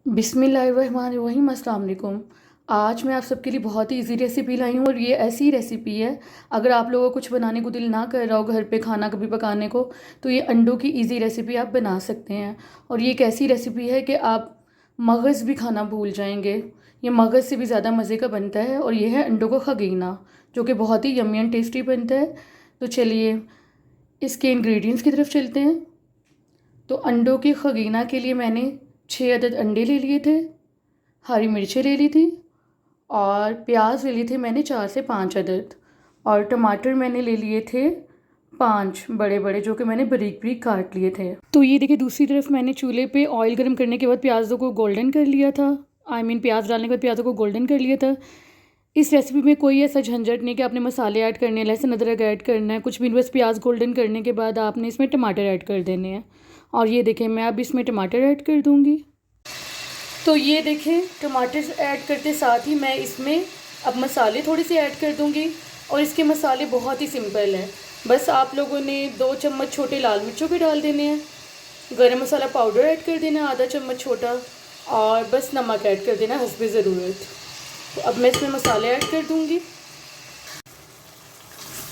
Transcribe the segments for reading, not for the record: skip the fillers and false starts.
बिस्मिल्लाहिर्रहमानिर्रहीम, अस्सलाम वालेकुम। आज मैं आप सबके लिए बहुत ही इजी रेसिपी लाई हूँ और ये ऐसी रेसिपी है, अगर आप लोगों को कुछ बनाने को दिल ना कर रहा हो घर पे खाना कभी पकाने को, तो ये अंडों की इजी रेसिपी आप बना सकते हैं। और ये एक ऐसी रेसिपी है कि आप मगज़ भी खाना भूल जाएंगे। ये मगज़ से भी ज़्यादा मज़े का बनता है और ये है अंडों का खगीना, जो कि बहुत ही यम्मी एंड टेस्टी बनता है। तो चलिए इसके इंग्रेडिएंट्स की तरफ चलते हैं। तो अंडों के खगीना के लिए मैंने 6 अदद अंडे ले लिए थे, हरी मिर्चें ले ली थी और प्याज ले लिए थे मैंने 4 से 5 अदद, और टमाटर मैंने ले लिए थे 5 बड़े बड़े, जो कि मैंने बारीक बारीक काट लिए थे। तो ये देखिए, दूसरी तरफ मैंने चूल्हे पे ऑयल गर्म करने के बाद प्याज़ों को गोल्डन कर लिया था। प्याज डालने के बाद प्याज़ों को गोल्डन कर लिया था। इस रेसिपी में कोई ऐसा झंझट नहीं कि आपने मसाले ऐड करने हैं, लहसुन अदरक ऐड करना है, कुछ भी। बस प्याज गोल्डन करने के बाद आपने इसमें टमाटर ऐड कर देने हैं। और ये देखें, मैं अब इसमें टमाटर ऐड कर दूँगी। तो ये देखें, टमाटर ऐड करते साथ ही मैं इसमें अब मसाले थोड़े से ऐड कर दूँगी। और इसके मसाले बहुत ही सिंपल हैं। बस आप लोगों ने 2 चम्मच छोटे लाल मिर्चों के डाल देने हैं, गरम मसाला पाउडर ऐड कर देना आधा चम्मच छोटा, और बस नमक ऐड कर देना हस्बे ज़रूरत। तो अब मैं इसमें मसाले ऐड कर दूँगी।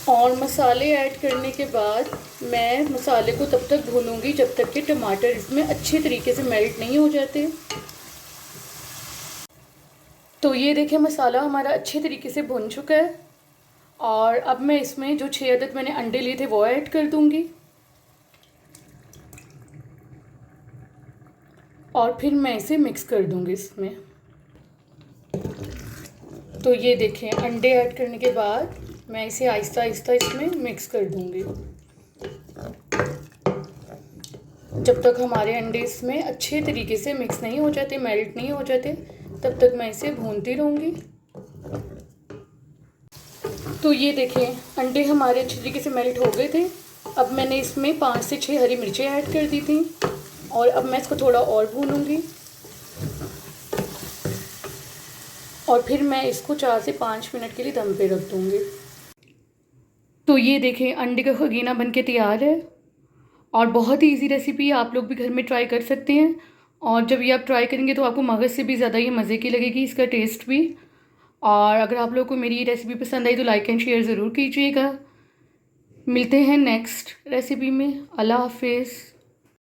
और मसाले ऐड करने के बाद मैं मसाले को तब तक भूनूंगी जब तक कि टमाटर इसमें अच्छे तरीके से मेल्ट नहीं हो जाते। तो ये देखिए, मसाला हमारा अच्छे तरीके से भुन चुका है। और अब मैं इसमें जो 6 अदद मैंने अंडे लिए थे वो ऐड कर दूंगी। और फिर मैं इसे मिक्स कर दूंगी इसमें। तो ये देखें, अंडे ऐड करने के बाद मैं इसे आहिस्ता आहिस्ता इसमें मिक्स कर दूंगी जब तक हमारे अंडे इसमें अच्छे तरीके से मिक्स नहीं हो जाते, मेल्ट नहीं हो जाते, तब तक मैं इसे भूनती रहूँगी। तो ये देखें, अंडे हमारे अच्छे तरीके से मेल्ट हो गए थे। अब मैंने इसमें 5 से 6 हरी मिर्चें ऐड कर दी थी और अब मैं इसको थोड़ा और भूनूंगी। और फिर मैं इसको 4 से 5 मिनट के लिए दम पे रख दूँगी। तो ये देखें, अंडे का खगीना बनके तैयार है और बहुत ही इजी रेसिपी है, आप लोग भी घर में ट्राई कर सकते हैं। और जब ये आप ट्राई करेंगे तो आपको मगज़ से भी ज़्यादा ये मज़े की लगेगी, इसका टेस्ट भी। और अगर आप लोगों को मेरी ये रेसिपी पसंद आई तो लाइक एंड शेयर ज़रूर कीजिएगा। मिलते हैं नेक्स्ट रेसिपी में। अल्लाह हाफिज़।